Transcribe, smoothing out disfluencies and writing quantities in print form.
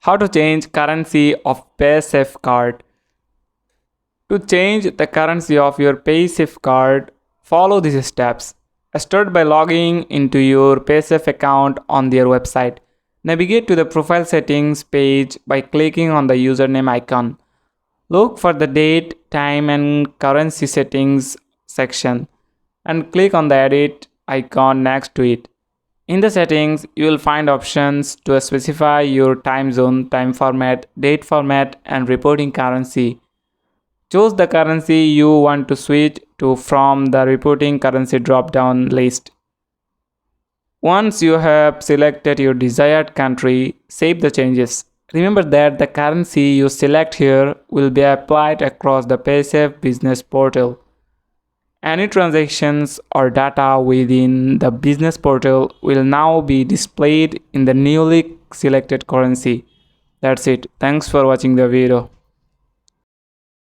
How to change currency of Paysafecard. To change the currency of your Paysafecard, follow these steps. Start by logging into your Paysafe account on their website. Navigate to the profile settings page by clicking on the username icon. Look for the date, time, and currency settings section and click on the edit icon next to it. In the settings, you will find options to specify your time zone, time format, date format, and reporting currency. Choose the currency you want to switch to from the reporting currency drop down list. Once you have selected your desired country, save the changes. Remember that the currency you select here will be applied across the Paysafe business portal. Any transactions or data within the business portal will now be displayed in the newly selected currency. That's it. Thanks for watching the video.